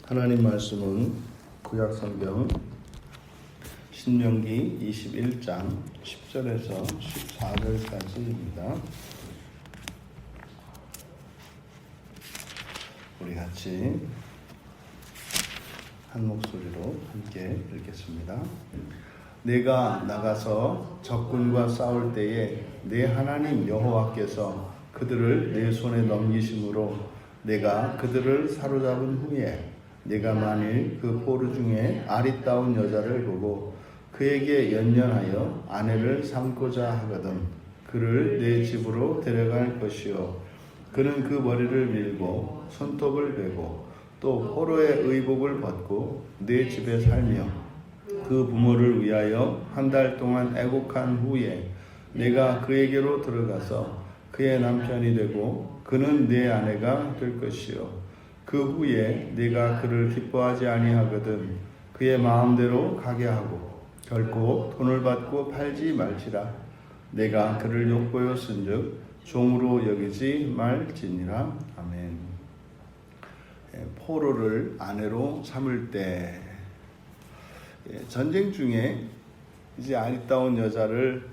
하나님 말씀은 구약 성경 신명기 21장 10절에서 14절까지입니다. 우리 같이 한 목소리로 함께 읽겠습니다. 내가 나가서 적군과 싸울 때에 내 하나님 여호와께서 그들을 내 손에 넘기심으로 내가 그들을 사로잡은 후에 내가 만일 그 포로 중에 아리따운 여자를 보고 그에게 연연하여 아내를 삼고자 하거든 그를 내 집으로 데려갈 것이요 그는 그 머리를 밀고 손톱을 베고 또 포로의 의복을 벗고 내 집에 살며 그 부모를 위하여 한 달 동안 애곡한 후에 내가 그에게로 들어가서 그의 남편이 되고 그는 내 아내가 될 것이요 그 후에 내가 그를 기뻐하지 아니하거든 그의 마음대로 가게 하고 결코 돈을 받고 팔지 말지라 내가 그를 욕보였은즉 종으로 여기지 말지니라. 아멘. 포로를 아내로 삼을 때 전쟁 중에 이제 아리따운 여자를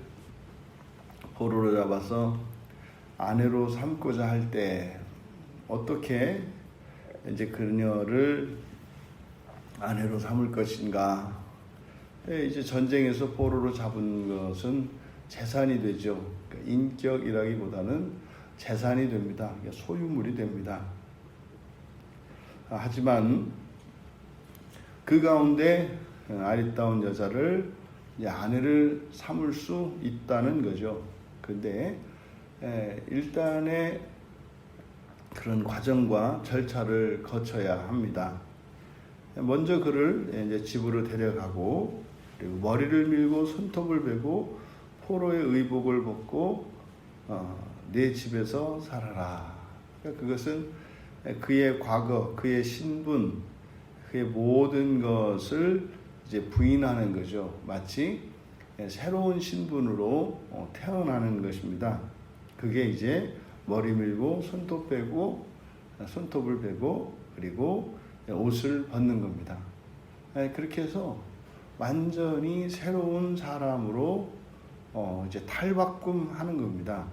포로로 잡아서 아내로 삼고자 할 때 어떻게 이제 그녀를 아내로 삼을 것인가? 이제 전쟁에서 포로로 잡은 것은 재산이 되죠. 그러니까 인격이라기보다는 재산이 됩니다. 소유물이 됩니다. 하지만 그 가운데 아리따운 여자를 이제 아내를 삼을 수 있다는 거죠. 그런데 일단의 그런 과정과 절차를 거쳐야 합니다. 먼저 그를 이제 집으로 데려가고 그리고 머리를 밀고 손톱을 베고 포로의 의복을 벗고 내 집에서 살아라. 그러니까 그것은 그의 과거, 그의 신분, 그의 모든 것을 이제 부인하는 거죠. 마치 새로운 신분으로 태어나는 것입니다. 그게 이제 머리 밀고 손톱을 베고 그리고 옷을 벗는 겁니다. 그렇게 해서 완전히 새로운 사람으로 이제 탈바꿈하는 겁니다.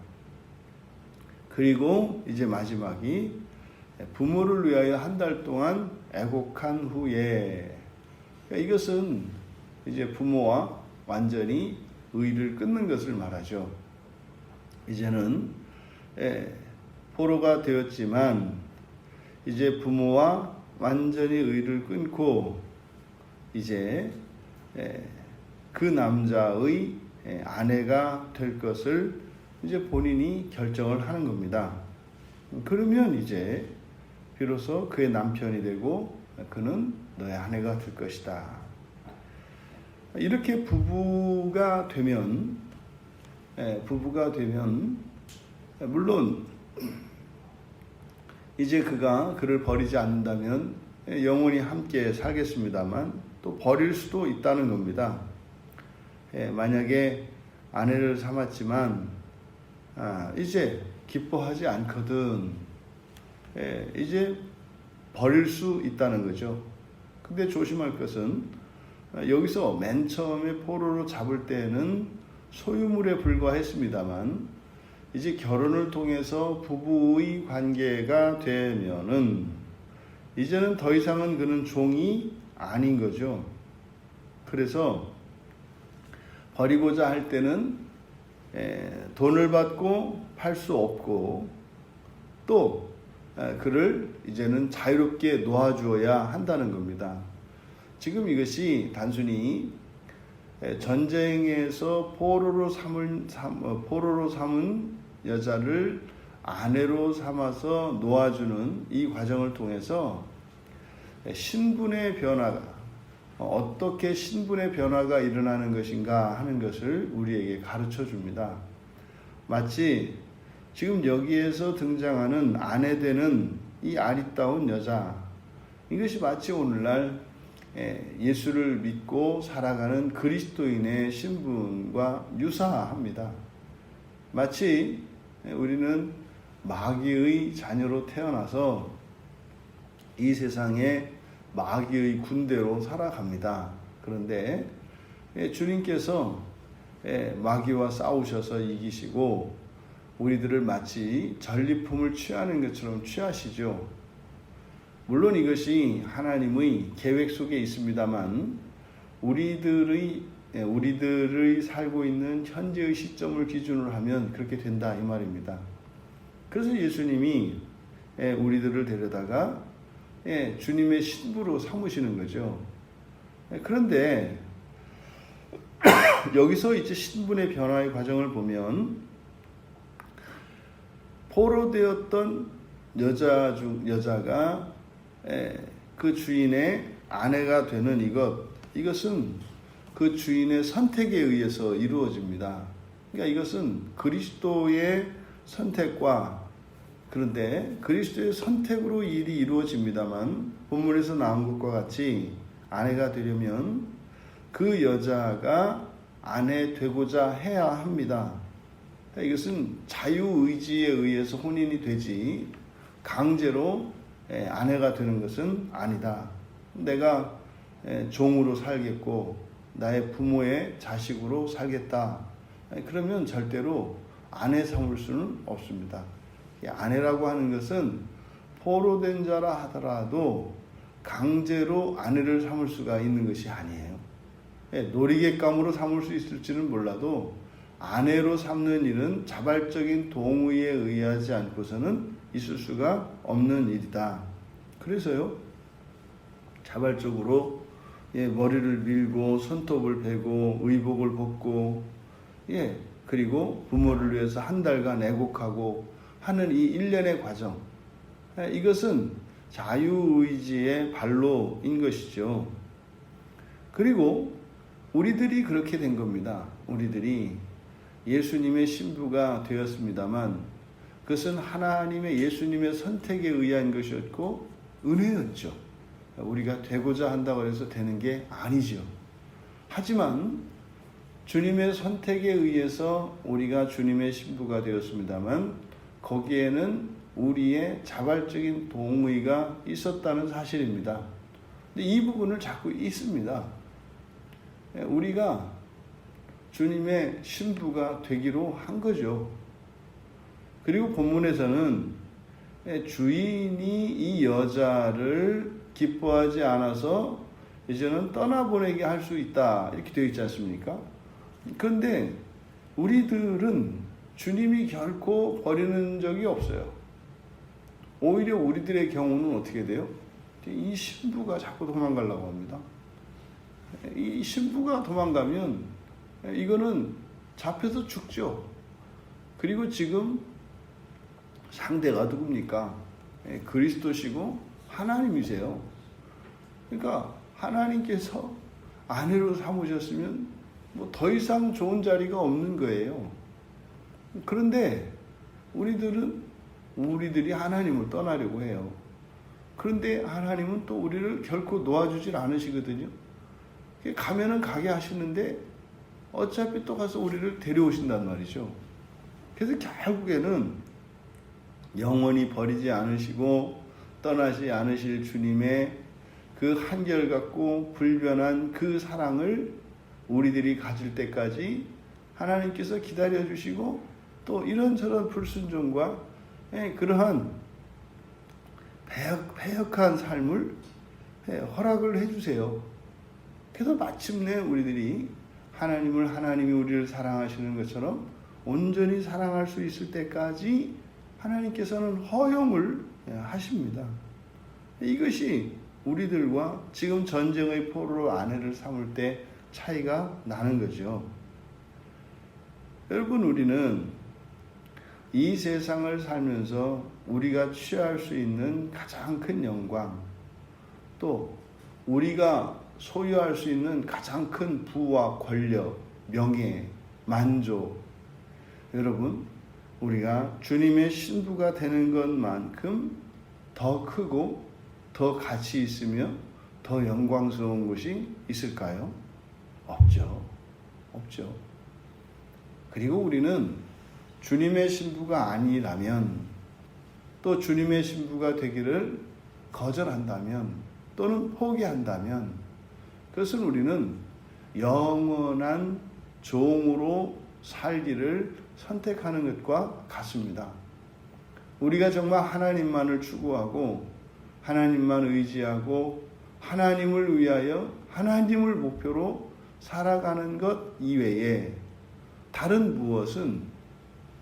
그리고 이제 마지막이 부모를 위하여 한 달 동안 애곡한 후에 이것은 이제 부모와 완전히 의를 끊는 것을 말하죠. 이제는 포로가 되었지만 이제 부모와 완전히 의를 끊고 이제 그 남자의 아내가 될 것을 이제 본인이 결정을 하는 겁니다. 그러면 이제 비로소 그의 남편이 되고 그는 너의 아내가 될 것이다. 이렇게 부부가 되면 물론 이제 그가 그를 버리지 않는다면 영원히 함께 살겠습니다만 또 버릴 수도 있다는 겁니다. 만약에 아내를 삼았지만 이제 기뻐하지 않거든 이제 버릴 수 있다는 거죠. 근데 조심할 것은 여기서 맨 처음에 포로로 잡을 때는 소유물에 불과했습니다만 이제 결혼을 통해서 부부의 관계가 되면은 이제는 더 이상은 그는 종이 아닌 거죠. 그래서 버리고자 할 때는 돈을 받고 팔 수 없고 또 그를 이제는 자유롭게 놓아주어야 한다는 겁니다. 지금 이것이 단순히 전쟁에서 포로로 삼은 여자를 아내로 삼아서 놓아주는 이 과정을 통해서 신분의 변화가 어떻게 신분의 변화가 일어나는 것인가 하는 것을 우리에게 가르쳐 줍니다. 마치 지금 여기에서 등장하는 아내 되는 이 아리따운 여자 이것이 마치 오늘날 예수를 믿고 살아가는 그리스도인의 신분과 유사합니다. 마치 우리는 마귀의 자녀로 태어나서 이 세상에 마귀의 군대로 살아갑니다. 그런데 주님께서 마귀와 싸우셔서 이기시고 우리들을 마치 전리품을 취하는 것처럼 취하시죠. 물론 이것이 하나님의 계획 속에 있습니다만 우리들의 살고 있는 현재의 시점을 기준으로 하면 그렇게 된다 이 말입니다. 그래서 예수님이 우리들을 데려다가 주님의 신부로 삼으시는 거죠. 그런데 여기서 이제 신분의 변화의 과정을 보면 포로되었던 여자가 그 주인의 아내가 되는 이것은 그 주인의 선택에 의해서 이루어집니다. 그러니까 이것은 그리스도의 선택과 그런데 그리스도의 선택으로 일이 이루어집니다만 본문에서 나온 것과 같이 아내가 되려면 그 여자가 아내 되고자 해야 합니다. 이것은 자유의지에 의해서 혼인이 되지 강제로 아내가 되는 것은 아니다. 내가 종으로 살겠고 나의 부모의 자식으로 살겠다. 그러면 절대로 아내 삼을 수는 없습니다. 아내라고 하는 것은 포로된 자라 하더라도 강제로 아내를 삼을 수가 있는 것이 아니에요. 놀이객감으로 삼을 수 있을지는 몰라도 아내로 삼는 일은 자발적인 동의에 의하지 않고서는 있을 수가 없는 일이다. 그래서요, 자발적으로 머리를 밀고 손톱을 베고 의복을 벗고 그리고 부모를 위해서 한 달간 애곡하고 하는 이 일련의 과정, 이것은 자유의지의 발로인 것이죠. 그리고 우리들이 그렇게 된 겁니다. 우리들이 예수님의 신부가 되었습니다만 그것은 하나님의 예수님의 선택에 의한 것이었고 은혜였죠. 우리가 되고자 한다고 해서 되는 게 아니죠. 하지만 주님의 선택에 의해서 우리가 주님의 신부가 되었습니다만 거기에는 우리의 자발적인 동의가 있었다는 사실입니다. 근데 이 부분을 자꾸 잊습니다. 우리가 주님의 신부가 되기로 한 거죠. 그리고 본문에서는 주인이 이 여자를 기뻐하지 않아서 이제는 떠나보내게 할 수 있다 이렇게 되어 있지 않습니까? 그런데 우리들은 주님이 결코 버리는 적이 없어요. 오히려 우리들의 경우는 어떻게 돼요? 이 신부가 자꾸 도망가려고 합니다. 이 신부가 도망가면 이거는 잡혀서 죽죠. 그리고 지금 상대가 누굽니까? 그리스도시고 하나님이세요. 그러니까 하나님께서 아내로 삼으셨으면 뭐 더 이상 좋은 자리가 없는 거예요. 그런데 우리들이 하나님을 떠나려고 해요. 그런데 하나님은 또 우리를 결코 놓아주질 않으시거든요. 가면은 가게 하시는데 어차피 또 가서 우리를 데려오신단 말이죠. 그래서 결국에는 영원히 버리지 않으시고 떠나지 않으실 주님의 그 한결같고 불변한 그 사랑을 우리들이 가질 때까지 하나님께서 기다려주시고 또 이런저런 불순종과 그러한 패역한 삶을 허락을 해주세요. 그래서 마침내 우리들이 하나님이 우리를 사랑하시는 것처럼 온전히 사랑할 수 있을 때까지 하나님께서는 허용을 하십니다. 이것이 우리들과 지금 전쟁의 포로로 아내를 삼을 때 차이가 나는 거죠. 여러분, 우리는 이 세상을 살면서 우리가 취할 수 있는 가장 큰 영광, 또 우리가 소유할 수 있는 가장 큰 부와 권력, 명예, 만족, 여러분, 우리가 주님의 신부가 되는 것만큼 더 크고 더 가치 있으며 더 영광스러운 것이 있을까요? 없죠. 그리고 우리는 주님의 신부가 아니라면, 또 주님의 신부가 되기를 거절한다면, 또는 포기한다면 그것은 우리는 영원한 종으로 살기를 선택하는 것과 같습니다. 우리가 정말 하나님만을 추구하고 하나님만 의지하고 하나님을 위하여 하나님을 목표로 살아가는 것 이외에 다른 무엇은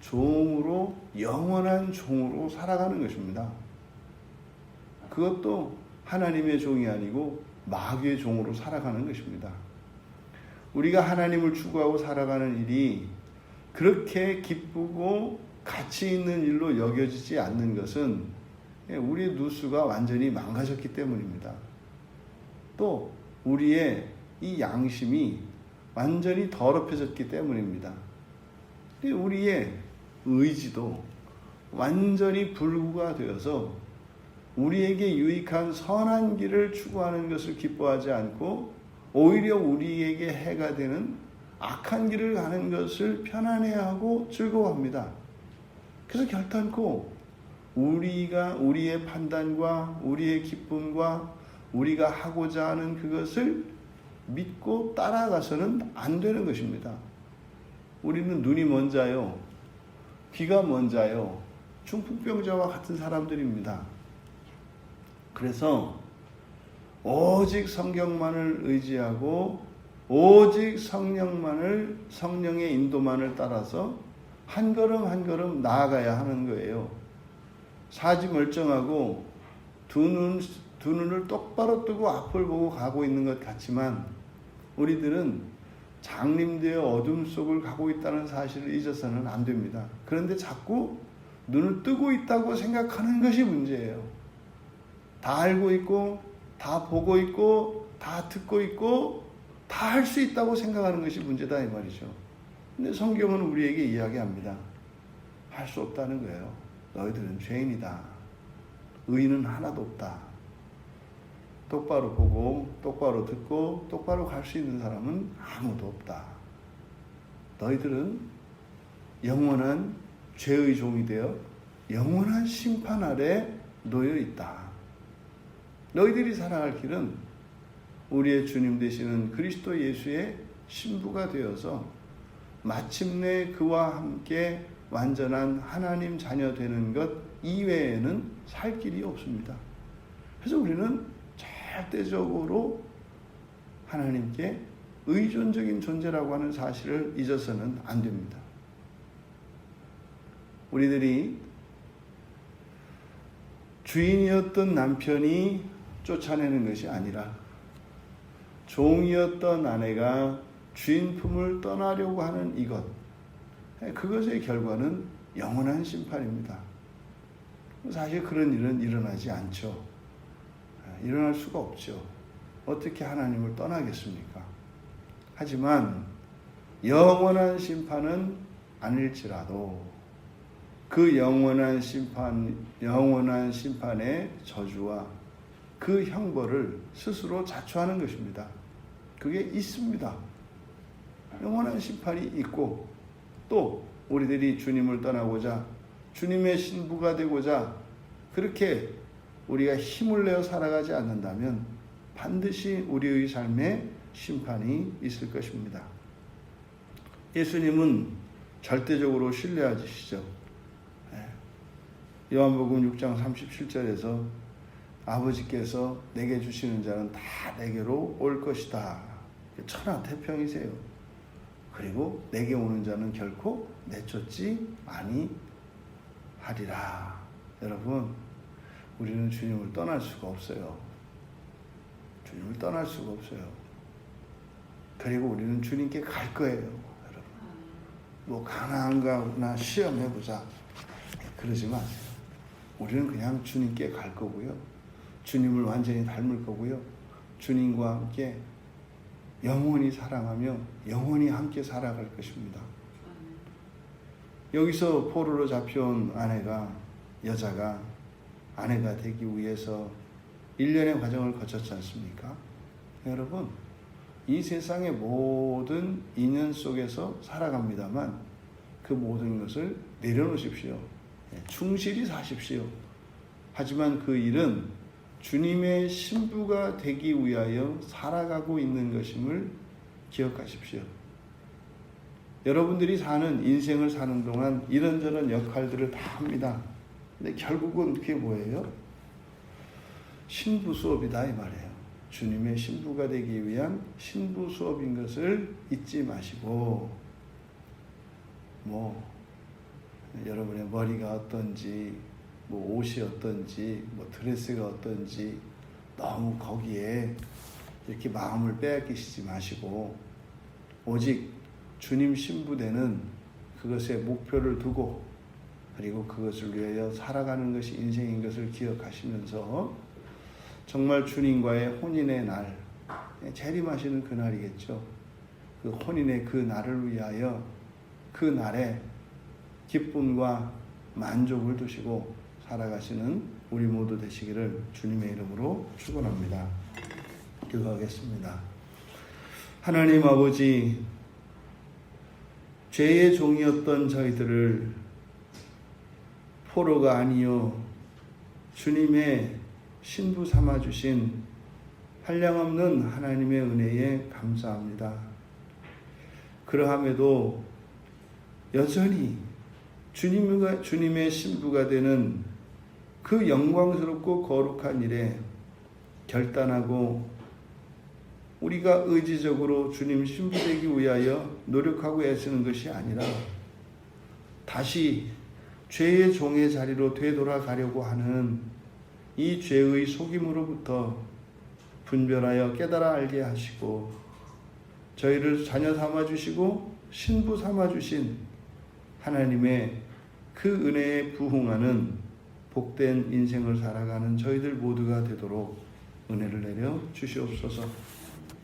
종으로 영원한 종으로 살아가는 것입니다. 그것도 하나님의 종이 아니고 마귀의 종으로 살아가는 것입니다. 우리가 하나님을 추구하고 살아가는 일이 그렇게 기쁘고 가치 있는 일로 여겨지지 않는 것은 우리의 누수가 완전히 망가졌기 때문입니다. 또 우리의 이 양심이 완전히 더럽혀졌기 때문입니다. 우리의 의지도 완전히 불구가 되어서 우리에게 유익한 선한 길을 추구하는 것을 기뻐하지 않고 오히려 우리에게 해가 되는 악한 길을 가는 것을 편안해하고 즐거워합니다. 그래서 결단코 우리의 판단과 우리의 기쁨과 우리가 하고자 하는 그것을 믿고 따라가서는 안 되는 것입니다. 우리는 눈이 먼 자요, 귀가 먼 자요, 중풍병자와 같은 사람들입니다. 그래서 오직 성경만을 의지하고 오직 성령의 인도만을 따라서 한 걸음 한 걸음 나아가야 하는 거예요. 사지 멀쩡하고 두 눈을 똑바로 뜨고 앞을 보고 가고 있는 것 같지만 우리들은 장림되어 어둠 속을 가고 있다는 사실을 잊어서는 안 됩니다. 그런데 자꾸 눈을 뜨고 있다고 생각하는 것이 문제예요. 다 알고 있고 다 보고 있고 다 듣고 있고 다 할 수 있다고 생각하는 것이 문제다 이 말이죠. 근데 성경은 우리에게 이야기합니다. 할 수 없다는 거예요. 너희들은 죄인이다. 의인은 하나도 없다. 똑바로 보고 똑바로 듣고 똑바로 갈 수 있는 사람은 아무도 없다. 너희들은 영원한 죄의 종이 되어 영원한 심판 아래 놓여 있다. 너희들이 살아갈 길은 우리의 주님 되시는 그리스도 예수의 신부가 되어서 마침내 그와 함께 완전한 하나님 자녀 되는 것 이외에는 살 길이 없습니다. 그래서 우리는 절대적으로 하나님께 의존적인 존재라고 하는 사실을 잊어서는 안 됩니다. 우리들이 주인이었던 남편이 쫓아내는 것이 아니라 종이었던 아내가 주인 품을 떠나려고 하는 이것, 그것의 결과는 영원한 심판입니다. 사실 그런 일은 일어나지 않죠. 일어날 수가 없죠. 어떻게 하나님을 떠나겠습니까? 하지만 영원한 심판은 아닐지라도 그 영원한 심판의 저주와 그 형벌을 스스로 자초하는 것입니다. 그게 있습니다. 영원한 심판이 있고 또 우리들이 주님을 떠나고자 주님의 신부가 되고자 그렇게 우리가 힘을 내어 살아가지 않는다면 반드시 우리의 삶에 심판이 있을 것입니다. 예수님은 절대적으로 신뢰하시죠. 요한복음 6장 37절에서 아버지께서 내게 주시는 자는 다 내게로 올 것이다. 천하태평이세요. 그리고 내게 오는 자는 결코 내쫓지 아니하리라. 여러분, 우리는 주님을 떠날 수가 없어요. 주님을 떠날 수가 없어요. 그리고 우리는 주님께 갈 거예요. 여러분, 뭐 가나안가나 시험해보자 그러지 마세요. 우리는 그냥 주님께 갈 거고요. 주님을 완전히 닮을 거고요. 주님과 함께 영원히 사랑하며 영원히 함께 살아갈 것입니다. 여기서 포로로 잡혀온 여자가 아내가 되기 위해서 1년의 과정을 거쳤지 않습니까? 여러분, 이 세상의 모든 인연 속에서 살아갑니다만 그 모든 것을 내려놓으십시오. 충실히 사십시오. 하지만 그 일은 주님의 신부가 되기 위하여 살아가고 있는 것임을 기억하십시오. 여러분들이 사는 인생을 사는 동안 이런저런 역할들을 다 합니다. 근데 결국은 그게 뭐예요? 신부 수업이다 이 말이에요. 주님의 신부가 되기 위한 신부 수업인 것을 잊지 마시고, 여러분의 머리가 어떤지, 옷이 어떤지, 드레스가 어떤지 너무 거기에 이렇게 마음을 빼앗기시지 마시고, 오직 주님 신부되는 그것에 목표를 두고, 그리고 그것을 위하여 살아가는 것이 인생인 것을 기억하시면서 정말 주님과의 혼인의 날, 재림하시는 그날이겠죠. 그 혼인의 그 날을 위하여 그 날에 기쁨과 만족을 두시고 살아가시는 우리 모두 되시기를 주님의 이름으로 축원합니다. 기도하겠습니다. 하나님 아버지, 죄의 종이었던 저희들을 포로가 아니요 주님의 신부 삼아주신 한량없는 하나님의 은혜에 감사합니다. 그러함에도 여전히 주님의 신부가 되는 그 영광스럽고 거룩한 일에 결단하고 우리가 의지적으로 주님 신부 되기 위하여 노력하고 애쓰는 것이 아니라 다시 죄의 종의 자리로 되돌아가려고 하는 이 죄의 속임으로부터 분별하여 깨달아 알게 하시고 저희를 자녀 삼아주시고 신부 삼아주신 하나님의 그 은혜에 부응하는 복된 인생을 살아가는 저희들 모두가 되도록 은혜를 내려 주시옵소서.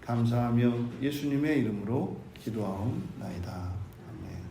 감사하며 예수님의 이름으로 기도하옵나이다. 아멘.